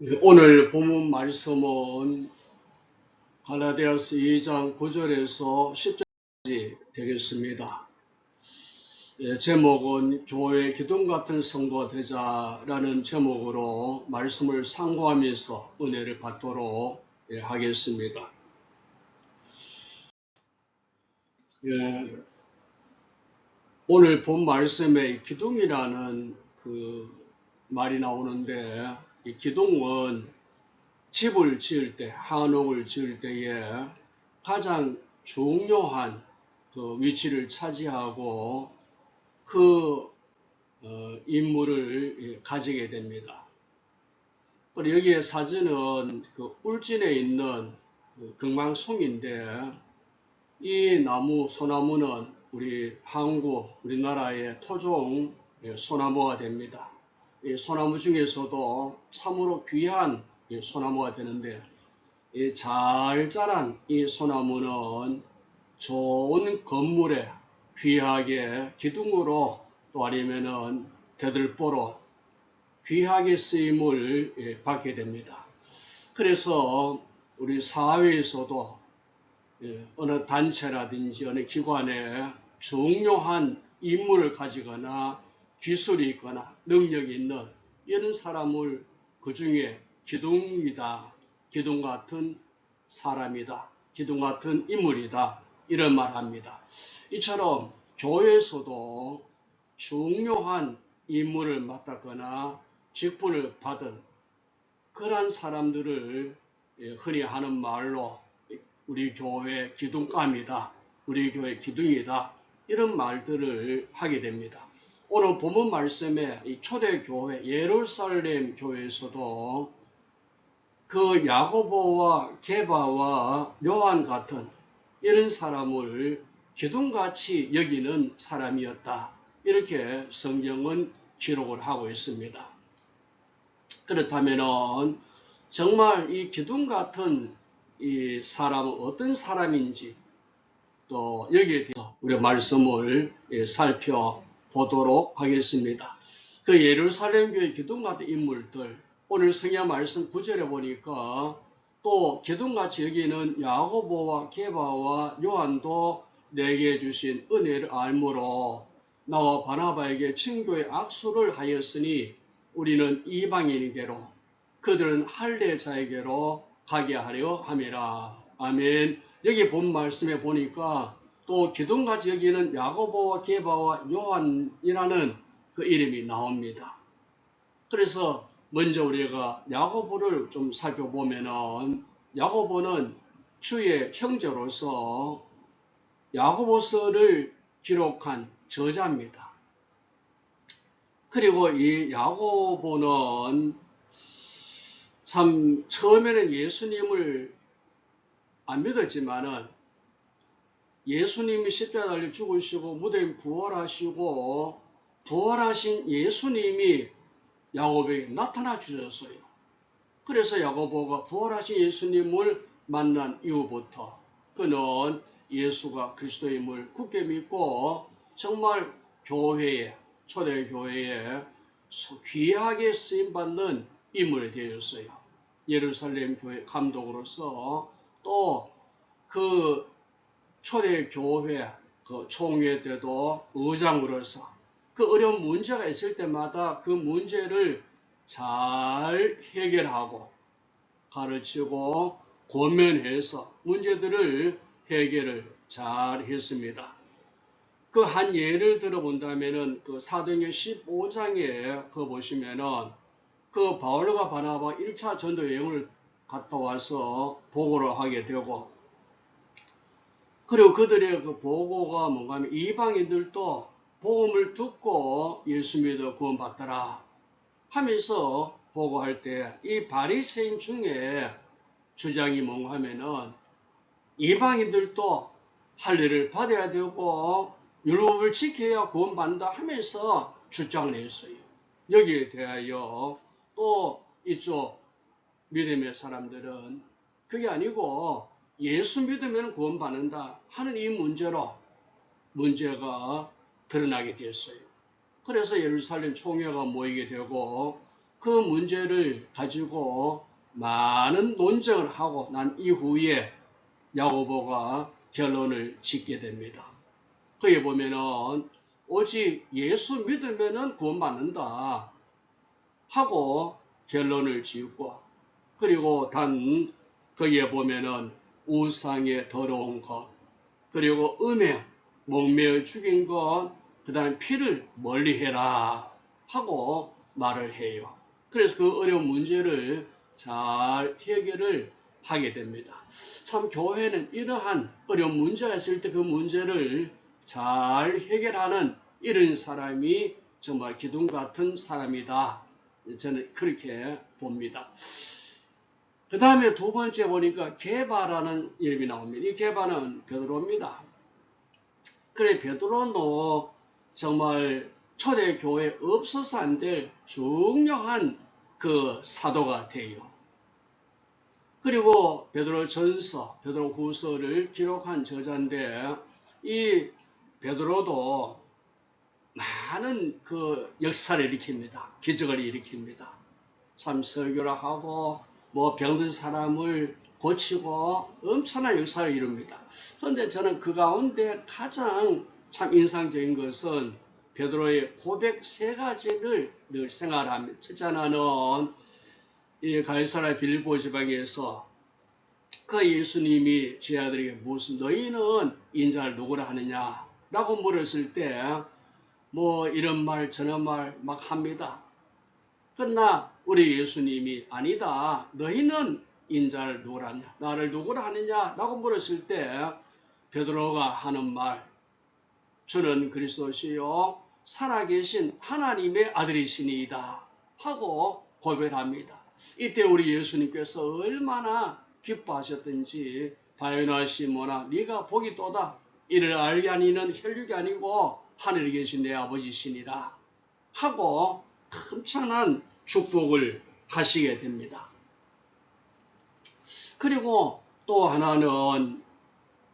오늘 본문 말씀은 갈라디아서 2장 9절에서 10절까지 되겠습니다. 제목은 교회 기둥 같은 성도가 되자라는 제목으로 말씀을 상고하면서 은혜를 받도록 하겠습니다. 오늘 본 말씀에 기둥이라는 그 말이 나오는데, 이 기둥은 집을 지을 때, 한옥을 지을 때에 가장 중요한 그 위치를 차지하고 그 임무를 가지게 됩니다. 그리고 여기에 사진은 그 울진에 있는 그 금강송인데, 이 나무, 소나무는 우리 한국, 우리나라의 토종 소나무가 됩니다. 이 소나무 중에서도 참으로 귀한 소나무가 되는데, 이 잘 자란 이 소나무는 좋은 건물에 귀하게 기둥으로 또 아니면은 대들보로 귀하게 쓰임을 받게 됩니다. 그래서 우리 사회에서도 어느 단체라든지 어느 기관에 중요한 임무를 가지거나 기술이 있거나 능력이 있는 이런 사람을 그 중에 기둥이다, 기둥 같은 사람이다, 기둥 같은 인물이다, 이런 말 합니다. 이처럼 교회에서도 중요한 임무를 맡았거나 직분을 받은 그러한 사람들을 흔히 하는 말로 우리 교회 기둥감이다, 우리 교회 기둥이다, 이런 말들을 하게 됩니다. 오늘 본문 말씀에 이 초대교회 예루살렘 교회에서도 그 야고보와 게바와 요한 같은 이런 사람을 기둥같이 여기는 사람이었다, 이렇게 성경은 기록을 하고 있습니다. 그렇다면 정말 이 기둥 같은 이 사람은 어떤 사람인지 또 여기에 대해서 우리 말씀을 살펴보도록 하겠습니다. 그 예루살렘 교회 기둥 같은 인물들, 오늘 성경 말씀 9절에 보니까 또 기둥같이 여기는 야고보와 게바와 요한도 내게 주신 은혜를 알므로 나와 바나바에게 친교의 악수를 하였으니 우리는 이방인에게로 그들은 할례자에게로 가게 하려 함이라. 아멘. 여기 본 말씀에 보니까 또 기둥같이 여기는 야고보와 게바와 요한이라는 그 이름이 나옵니다. 그래서 먼저 우리가 야고보를 좀 살펴보면은, 야고보는 주의 형제로서 야고보서를 기록한 저자입니다. 그리고 이 야고보는 참 처음에는 예수님을 안 믿었지만은 예수님이 십자가에 달려 죽으시고 무덤 부활하시고 부활하신 예수님이 야고보에게 나타나 주셨어요. 그래서 야고보가 부활하신 예수님을 만난 이후부터 그는 예수가 그리스도임을 굳게 믿고 정말 교회에, 초대교회에 귀하게 쓰임받는 인물이 되었어요. 예루살렘 교회 감독으로서 또 그 초대교회 그 총회 때도 의장으로서 그 어려운 문제가 있을 때마다 그 문제를 잘 해결하고 가르치고 권면해서 문제들을 해결을 잘 했습니다. 그 한 예를 들어본다면은 그 사도행전 15장에 그 보시면은 그 바울과 바나바 1차 전도 여행을 갔다 와서 보고를 하게 되고, 그리고 그들의 그 보고가 뭔가 하면 이방인들도 복음을 듣고 예수 믿어 구원받더라 하면서 보고할 때 이 바리새인 중에 주장이 뭔가 하면은 이방인들도 할례를 받아야 되고 율법을 지켜야 구원받는다 하면서 주장을 했어요. 여기에 대하여 또 이쪽 믿음의 사람들은 그게 아니고 예수 믿으면 구원받는다 하는 이 문제가 드러나게 됐어요. 그래서 예루살렘 총회가 모이게 되고 그 문제를 가지고 많은 논쟁을 하고 난 이후에 야고보가 결론을 짓게 됩니다. 거기에 보면은 오직 예수 믿으면은 구원받는다 하고 결론을 짓고, 그리고 단 거기에 보면은 우상의 더러운 것, 그리고 음행, 목매어 죽인 것, 그 다음에 피를 멀리해라 하고 말을 해요. 그래서 그 어려운 문제를 잘 해결을 하게 됩니다. 참 교회는 이러한 어려운 문제가 있을 때 그 문제를 잘 해결하는 이런 사람이 정말 기둥 같은 사람이다. 저는 그렇게 봅니다. 그 다음에 두 번째 보니까 게바라는 이름이 나옵니다. 이 게바는 베드로입니다. 그래, 베드로도 정말 초대교회에 없어서 안 될 중요한 그 사도가 돼요. 그리고 베드로 전서, 베드로 후서를 기록한 저자인데, 이 베드로도 많은 그 역사를 일으킵니다. 기적을 일으킵니다. 참 설교를 하고 뭐 병든 사람을 고치고 엄청난 역사를 이룹니다. 그런데 저는 그 가운데 가장 참 인상적인 것은 베드로의 고백 세 가지를 늘 생각합니다. 첫째 하나는 이 갈사라 빌립보 지방에서 그 예수님이 제자들에게 무슨 너희는 인자를 누구라 하느냐 라고 물었을 때 뭐 이런 말 저런 말 막 합니다. 그러나 우리 예수님이 아니다, 너희는 인자를 누구라 하느냐, 나를 누구라 하느냐 라고 물었을 때 베드로가 하는 말, 주는 그리스도시요 살아계신 하나님의 아들이시니이다 하고 고백합니다. 이때 우리 예수님께서 얼마나 기뻐하셨던지, 바요나 시모나 네가 복이 또다, 이를 알게 하니는 혈육이 아니고 하늘에 계신 내 아버지시니라 하고 엄청난 축복을 하시게 됩니다. 그리고 또 하나는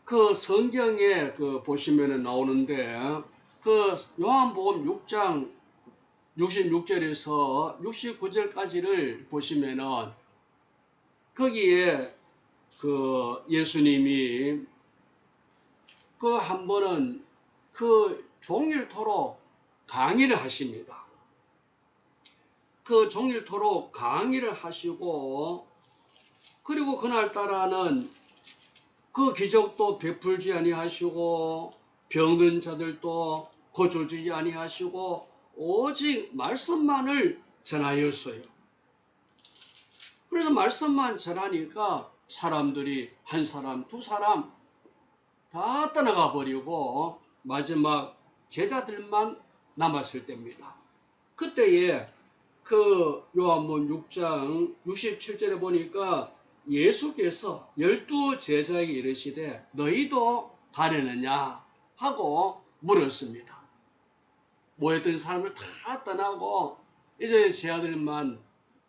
그 성경에 그 보시면은 나오는데, 그 요한복음 6장 66절에서 69절까지를 보시면은 거기에 그 예수님이 그 한 번은 그 종일토록 강의를 하십니다. 그 종일토록 강의를 하시고, 그리고 그날따라는 그 기적도 베풀지 아니하시고 병든 자들도 고쳐주지 아니하시고 오직 말씀만을 전하였어요. 그래서 말씀만 전하니까 사람들이 한 사람 두 사람 다 떠나가 버리고 마지막 제자들만 남았을 때입니다. 그때에 그 요한복음 6장 67절에 보니까 예수께서 12 제자에게 이르시되 너희도 가려느냐 하고 물었습니다. 모였던 사람을 다 떠나고 이제 제자들만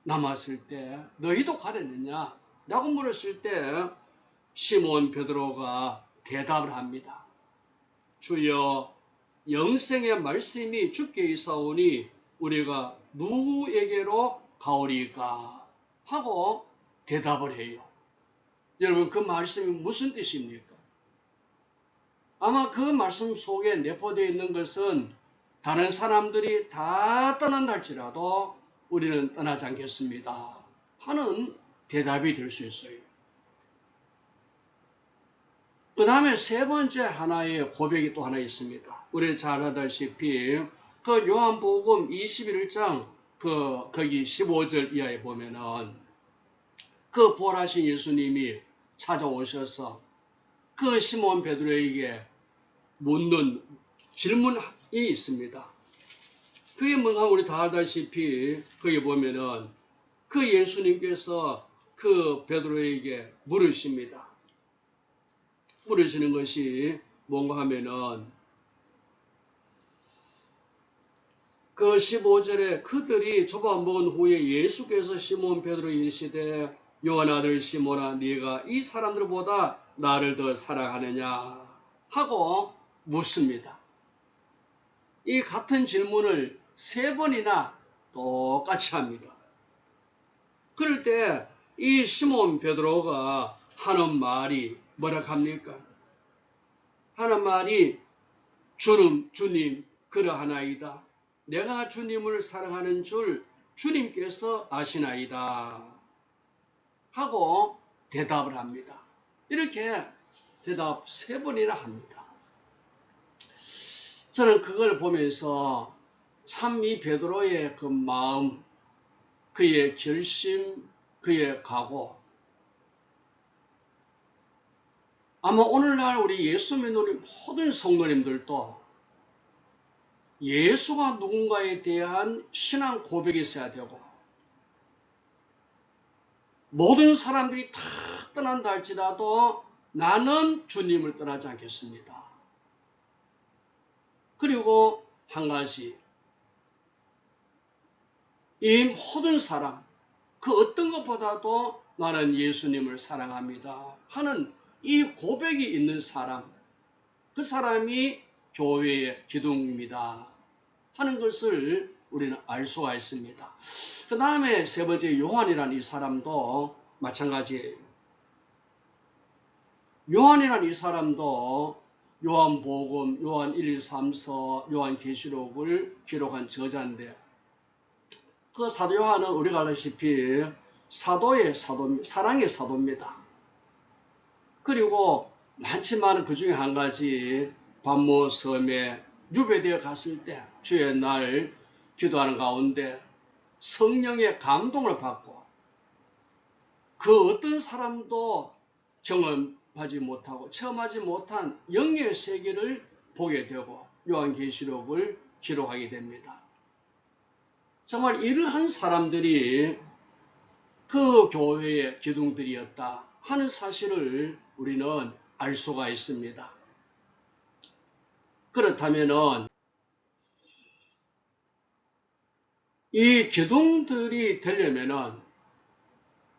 남았을 때 너희도 가려느냐 라고 물었을 때 시몬 베드로가 대답을 합니다. 주여, 영생의 말씀이 주께 있사오니 우리가 누구에게로 가오리까 하고 대답을 해요. 여러분, 그 말씀이 무슨 뜻입니까? 아마 그 말씀 속에 내포되어 있는 것은 다른 사람들이 다 떠난다 할지라도 우리는 떠나지 않겠습니다 하는 대답이 될 수 있어요. 그 다음에 세 번째 하나의 고백이 또 하나 있습니다. 우리 잘 알다시피 그 요한복음 21장 거기 15절 이하에 보면은 그 부활하신 예수님이 찾아오셔서 그 시몬 베드로에게 묻는 질문이 있습니다. 그게 뭔가 우리 다 알다시피 거기 보면은 그 예수님께서 그 베드로에게 물으십니다. 물으시는 것이 뭔가 하면은 그 15절에 그들이 조밥 먹은 후에 예수께서 시몬 베드로에게 이르시되 요한 아들 시몬아, 네가 이 사람들보다 나를 더 사랑하느냐 하고 묻습니다. 이 같은 질문을 세 번이나 똑같이 합니다. 그럴 때 이 시몬 베드로가 하는 말이 뭐라 합니까? 하는 말이 주님 그러하나이다. 내가 주님을 사랑하는 줄 주님께서 아시나이다. 하고 대답을 합니다. 이렇게 대답 3번이나 합니다. 저는 그걸 보면서 참 이 베드로의 그 마음, 그의 결심, 그의 각오, 아마 오늘날 우리 예수 믿는 모든 성도님들도 예수가 누군가에 대한 신앙 고백이 있어야 되고, 모든 사람들이 다 떠난다 할지라도 나는 주님을 떠나지 않겠습니다. 그리고 한 가지, 이 모든 사람, 그 어떤 것보다도 나는 예수님을 사랑합니다 하는 이 고백이 있는 사람, 그 사람이 교회의 기둥입니다 하는 것을 우리는 알 수가 있습니다. 그 다음에 3번째 요한이라는 이 사람도 마찬가지예요. 요한이라는 이 사람도 요한복음, 요한 1, 2, 3서, 요한계시록을 기록한 저자인데, 그 사도 요한은 우리가 알다시피 사랑의 사도입니다. 그리고 많지만 그 중에 한 가지, 반모 섬에 유배되어 갔을 때 주의 날 기도하는 가운데 성령의 감동을 받고 그 어떤 사람도 경험하지 못하고 체험하지 못한 영의 세계를 보게 되고 요한계시록을 기록하게 됩니다. 정말 이러한 사람들이 그 교회의 기둥들이었다 하는 사실을 우리는 알 수가 있습니다. 그렇다면은 이 기둥들이 되려면은,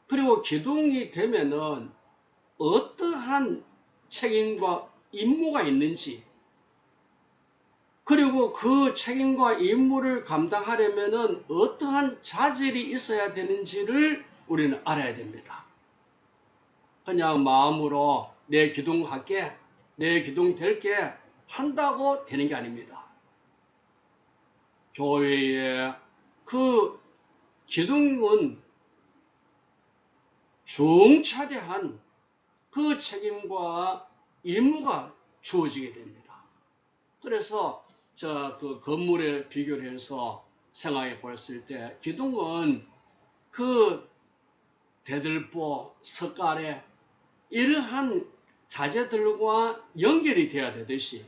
그리고 기둥이 되면은 어떠한 책임과 임무가 있는지, 그리고 그 책임과 임무를 감당하려면은 어떠한 자질이 있어야 되는지를 우리는 알아야 됩니다. 그냥 마음으로 내 기둥 할게, 내 기둥 될게 한다고 되는 게 아닙니다. 교회의 그 기둥은 중차대한 그 책임과 임무가 주어지게 됩니다. 그래서 그 건물에 비교를 해서 생각해 보았을 때 기둥은 그 대들보, 석가래 이러한 자재들과 연결이 돼야 되듯이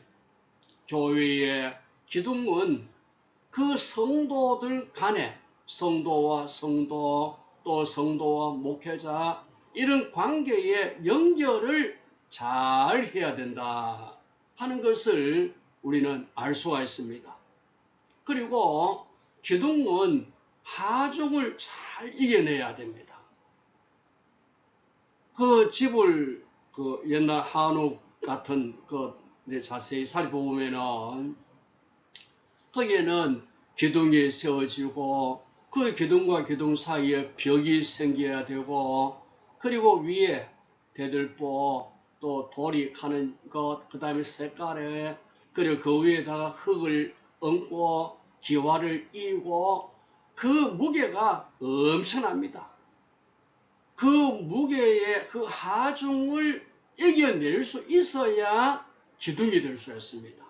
교회의 기둥은 그 성도들 간에 성도와 성도, 또 성도와 목회자 이런 관계의 연결을 잘 해야 된다 하는 것을 우리는 알 수가 있습니다. 그리고 기둥은 하중을 잘 이겨내야 됩니다. 그 집을 옛날 한옥 같은 자세히 살펴보면은 거기에는 기둥이 세워지고 그 기둥과 기둥 사이에 벽이 생겨야 되고, 그리고 위에 대들보, 또 돌이 가는 것, 그 다음에 색깔에, 그리고 그 위에다가 흙을 얹고 기와를 이고, 그 무게가 엄청납니다. 그 무게의 그 하중을 이겨낼 수 있어야 기둥이 될 수 있습니다.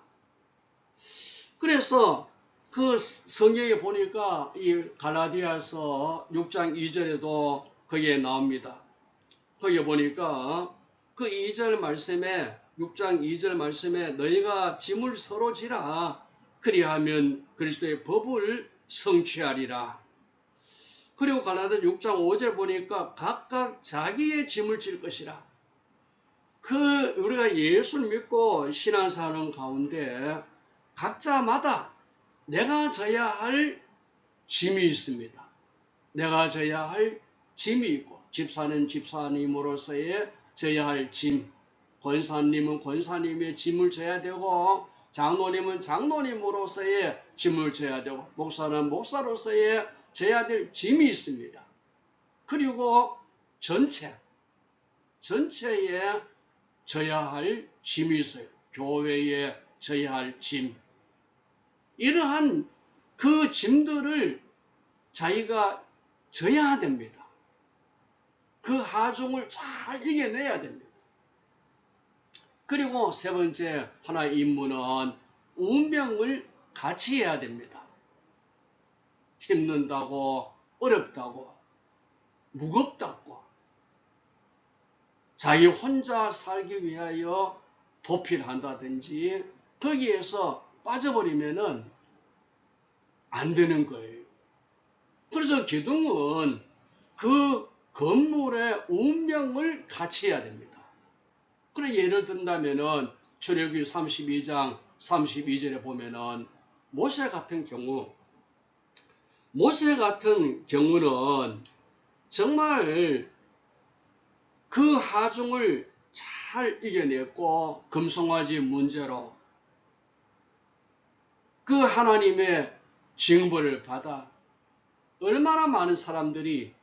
그래서 그 성경에 보니까 이 갈라디아서 6장 2절에도 거기에 나옵니다. 거기에 보니까 그 2절 말씀에, 6장 2절 말씀에 너희가 짐을 서로 지라 그리하면 그리스도의 법을 성취하리라. 그리고 갈라디아 6장 5절 보니까 각각 자기의 짐을 질 것이라. 우리가 예수를 믿고 신앙생활하는 가운데 각자마다 내가 져야 할 짐이 있습니다. 내가 져야 할 짐이 있고, 집사는 집사님으로서의 져야 할 짐, 권사님은 권사님의 짐을 져야 되고, 장로님은 장로님으로서의 짐을 져야 되고, 목사는 목사로서의 져야 될 짐이 있습니다. 그리고 전체에 져야 할 짐이 있어요. 교회에 져야 할 짐. 이러한 그 짐들을 자기가 져야 됩니다. 그 하중을 잘 이겨내야 됩니다. 그리고 세 번째 하나의 임무는 운명을 같이 해야 됩니다. 힘든다고, 어렵다고, 무겁다고, 자기 혼자 살기 위하여 도피를 한다든지 거기에서 빠져버리면은 안 되는 거예요. 그래서 기둥은 그 건물의 운명을 같이 해야 됩니다. 그래 예를 든다면은 출애굽기 32장 32절에 보면은 모세 같은 경우는 정말 그 하중을 잘 이겨냈고 금송아지 문제로 그 하나님의 징벌을 받아 얼마나 많은 사람들이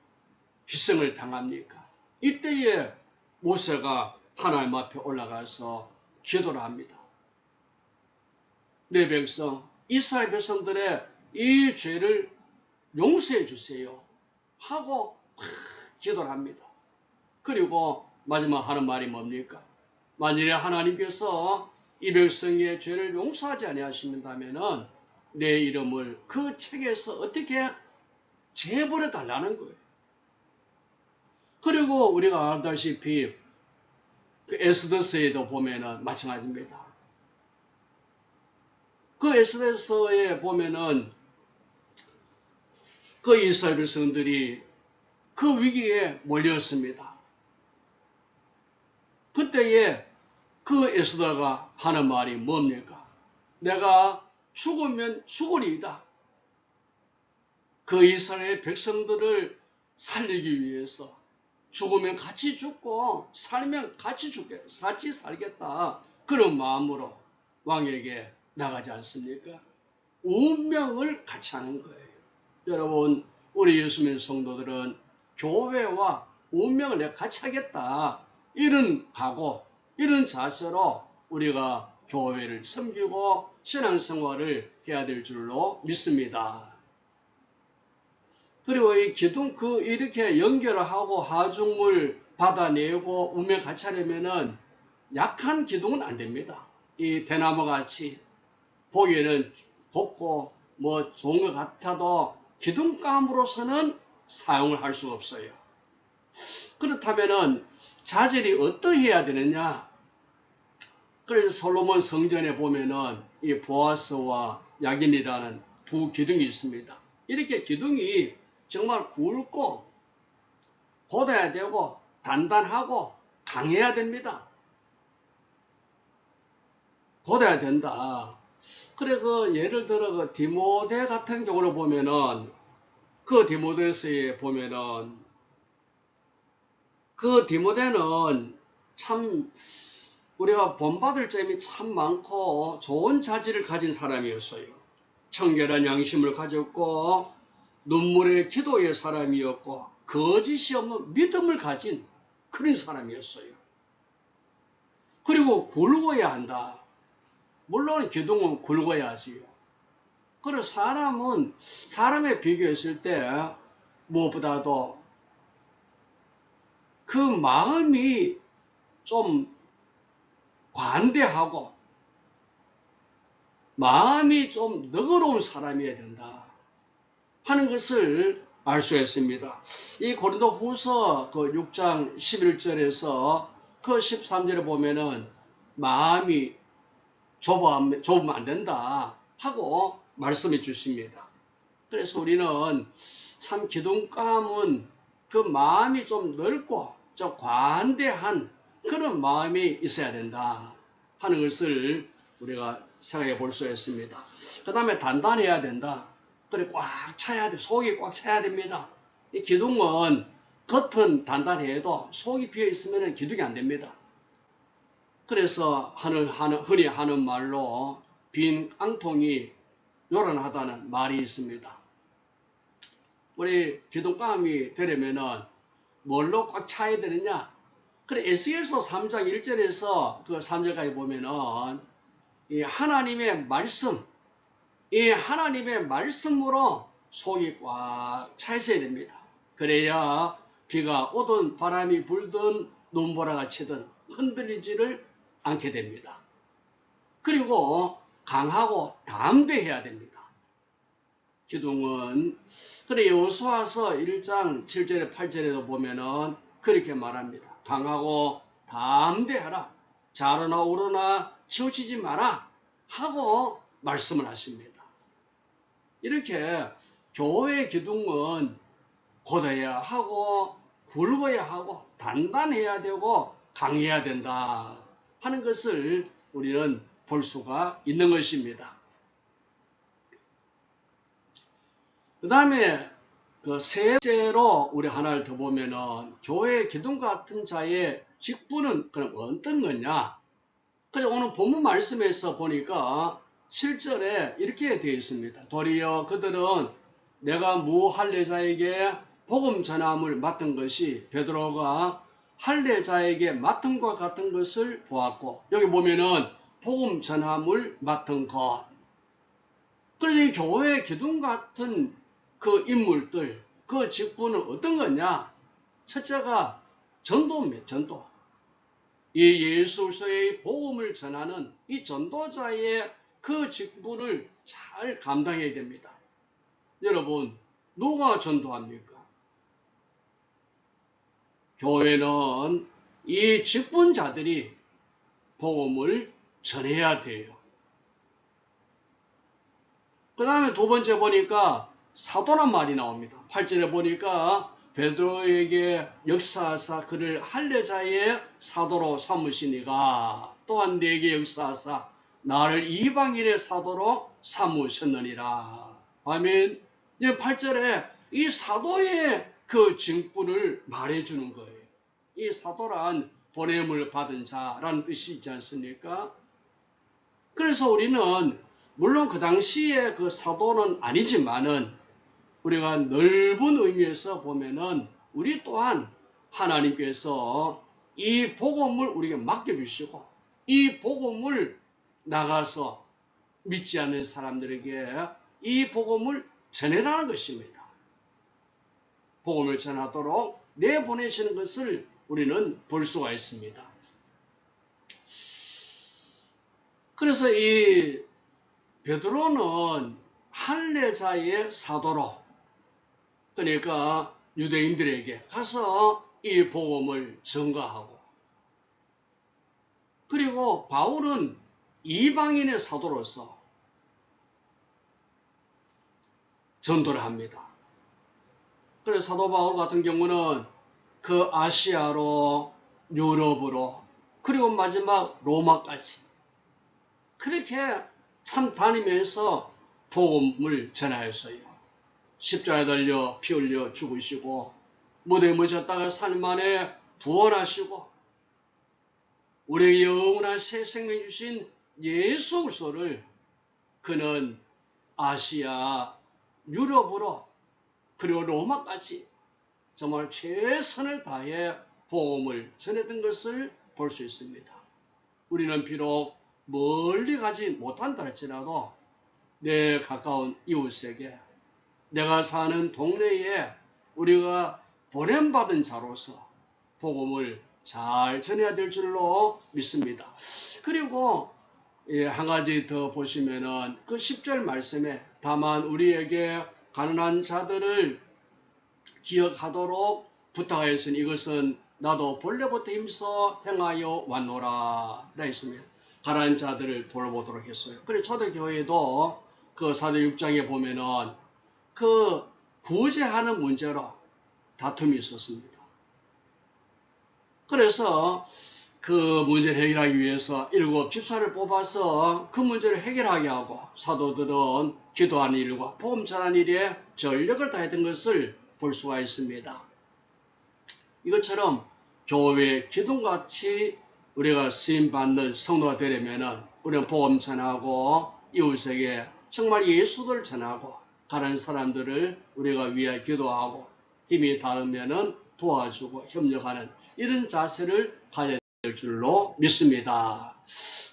희생을 당합니까? 이때에 모세가 하나님 앞에 올라가서 기도를 합니다. 내 백성, 이스라엘 백성들의 이 죄를 용서해 주세요 하고 기도를 합니다. 그리고 마지막 하는 말이 뭡니까? 만일에 하나님께서 이 백성의 죄를 용서하지 아니하신다면은 내 이름을 그 책에서 어떻게 제버려 달라는 거예요. 그리고 우리가 알다시피 그 에스더서에도 보면은 마찬가지입니다. 그 에스더서에 보면은 그 이스라엘 백성들이 그 위기에 몰렸습니다. 그때에 그 에스더가 하는 말이 뭡니까? 내가 죽으면 죽으리이다. 그 이스라엘 백성들을 살리기 위해서 죽으면 같이 죽고 살면 같이 살겠다. 그런 마음으로 왕에게 나가지 않습니까? 운명을 같이 하는 거예요. 여러분, 우리 예수 믿는 성도들은 교회와 운명을 내가 같이 하겠다. 이런 각오, 이런 자세로 우리가 교회를 섬기고 신앙생활을 해야 될 줄로 믿습니다. 그리고 이 기둥 이렇게 연결을 하고 하중물 받아내고 운명 같이 하려면은 약한 기둥은 안 됩니다. 이 대나무 같이 보기에는 곱고 뭐 좋은 것 같아도 기둥감으로서는 사용을 할 수가 없어요. 그렇다면은 자질이 어떠해야 되느냐? 그래서 솔로몬 성전에 보면은 이 보아스와 야긴이라는 두 기둥이 있습니다. 이렇게 기둥이 정말 굵고 곧아야 되고 단단하고 강해야 됩니다. 곧아야 된다. 그래 그 예를 들어 그 디모데 같은 경우를 보면은 그 디모데서에 보면은 그 디모데는 참 우리가 본받을 점이 참 많고 좋은 자질을 가진 사람이었어요. 청결한 양심을 가졌고 눈물의 기도의 사람이었고 거짓이 없는 믿음을 가진 그런 사람이었어요. 그리고 굵어야 한다. 물론 기둥은 굵어야 하지요. 그리고 사람은 사람에 비교했을 때 무엇보다도 그 마음이 좀 관대하고 마음이 좀 너그러운 사람이어야 된다 하는 것을 알 수 있습니다. 이 고린도 후서 그 6장 11절에서 그 13절에 보면은 마음이 좁으면 안 된다 하고 말씀해 주십니다. 그래서 우리는 참 기둥감은 그 마음이 좀 넓고 좀 관대한 그런 마음이 있어야 된다 하는 것을 우리가 생각해 볼 수 있습니다. 그 다음에 단단해야 된다. 그래 꽉 차야 돼. 속이 꽉 차야 됩니다. 이 기둥은 겉은 단단해도 속이 비어 있으면 기둥이 안 됩니다. 그래서 흔히 하는 말로 빈 깡통이 요란하다는 말이 있습니다. 우리 기둥감이 되려면은 뭘로 꽉 차야 되느냐? 그래, 에스겔서 3장 1절에서 그 3절까지 보면은 이 하나님의 말씀, 이 하나님의 말씀으로 속이 꽉 차 있어야 됩니다. 그래야 비가 오든 바람이 불든 눈보라가 치든 흔들리지를 않게 됩니다. 그리고 강하고 담대해야 됩니다. 기둥은 그래 여호수아서 1장 7절에 8절에도 보면은 그렇게 말합니다. 강하고 담대하라. 좌로나 우로나 치우치지 마라 하고 말씀을 하십니다. 이렇게 교회의 기둥은 곧아야 하고 굵어야 하고 단단해야 되고 강해야 된다 하는 것을 우리는 볼 수가 있는 것입니다. 그 다음에 그 세 번째로 우리 하나를 더 보면은 교회의 기둥 같은 자의 직분은 그럼 어떤 거냐? 그래서 오늘 본문 말씀에서 보니까 7절에 이렇게 되어 있습니다. 도리어 그들은 내가 무할례자에게 복음 전함을 맡은 것이 베드로가 할례자에게 맡은 것 같은 것을 보았고, 여기 보면은 복음 전함을 맡은 것. 그래서 이 교회의 기둥 같은 그 인물들, 그 직분은 어떤 거냐? 첫째가 전도입니다. 전도. 이 예수의 복음을 전하는 이 전도자의 그 직분을 잘 감당해야 됩니다. 여러분, 누가 전도합니까? 교회는 이 직분자들이 복음을 전해야 돼요. 그 다음에 두 번째 보니까 사도란 말이 나옵니다. 8절에 보니까 베드로에게 역사하사 그를 할례자의 사도로 삼으시니가 또한 내게 역사하사 나를 이방인의 사도로 삼으셨느니라. 아멘. 8절에 이 사도의 그 직분을 말해주는 거예요. 이 사도란 보냄을 받은 자라는 뜻이 있지 않습니까? 그래서 우리는 물론 그 당시에 그 사도는 아니지만은 우리가 넓은 의미에서 보면은 우리 또한 하나님께서 이 복음을 우리에게 맡겨주시고 이 복음을 나가서 믿지 않는 사람들에게 이 복음을 전해라는 것입니다. 복음을 전하도록 내보내시는 것을 우리는 볼 수가 있습니다. 그래서 이 베드로는 할례자의 사도로, 그러니까 유대인들에게 가서 이 복음을 전가하고, 그리고 바울은 이방인의 사도로서 전도를 합니다. 그래서 사도 바울 같은 경우는 그 아시아로, 유럽으로, 그리고 마지막 로마까지 그렇게 참 다니면서 복음을 전하였어요. 십자가에 달려 피 흘려 죽으시고 무대에 묻혔다가 3일 만에 부활하시고 우리에게 영원한 새 생명 주신 예수 그리스도를 그는 아시아, 유럽으로 그리고 로마까지 정말 최선을 다해 복음을 전했던 것을 볼 수 있습니다. 우리는 비록 멀리 가지 못한다 할지라도 내 가까운 이웃에게, 내가 사는 동네에 우리가 보냄받은 자로서 복음을 잘 전해야 될 줄로 믿습니다. 그리고 한 가지 더 보시면은 그 10절 말씀에 다만 우리에게 가난한 자들을 기억하도록 부탁하였으니 이것은 나도 본래부터 힘써 행하여 왔노라 라 했습니다. 가난한 자들을 돌보도록 했어요. 그리고 초대교회도 그 사도 6장에 보면은 그 구제하는 문제로 다툼이 있었습니다. 그래서 그 문제를 해결하기 위해서 7 집사를 뽑아서 그 문제를 해결하게 하고 사도들은 기도하는 일과 복음 전하는 일에 전력을 다했던 것을 볼 수가 있습니다. 이것처럼 교회 기둥같이 우리가 쓰임받는 성도가 되려면 우리는 복음 전하고 이웃에게 정말 예수를 전하고 가는 사람들을 우리가 위하여 기도하고 힘이 닿으면은 도와주고 협력하는 이런 자세를 가져야 될 줄로 믿습니다.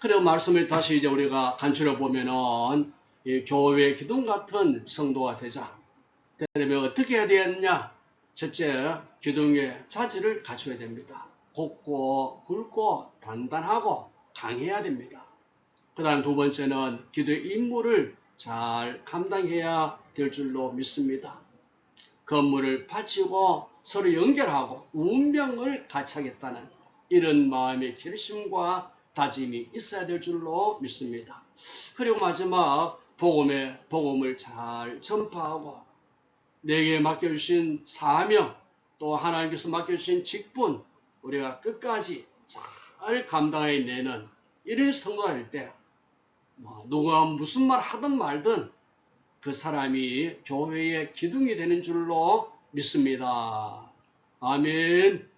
그리고 말씀을 다시 이제 우리가 간추려 보면은 이 교회 기둥 같은 성도가 되려면 어떻게 해야 되느냐? 첫째, 기둥의 자질을 갖춰야 됩니다. 곱고 굵고 단단하고 강해야 됩니다. 그 다음 두 번째는 기도의 임무를 잘 감당해야 될 줄로 믿습니다. 건물을 바치고 서로 연결하고 운명을 같이 하겠다는 이런 마음의 결심과 다짐이 있어야 될 줄로 믿습니다. 그리고 마지막 복음을 잘 전파하고 내게 맡겨주신 사명 또 하나님께서 맡겨주신 직분 우리가 끝까지 잘 감당해내는 이런 성도가 될 때 누가 무슨 말 하든 말든 그 사람이 교회의 기둥이 되는 줄로 믿습니다. 아멘.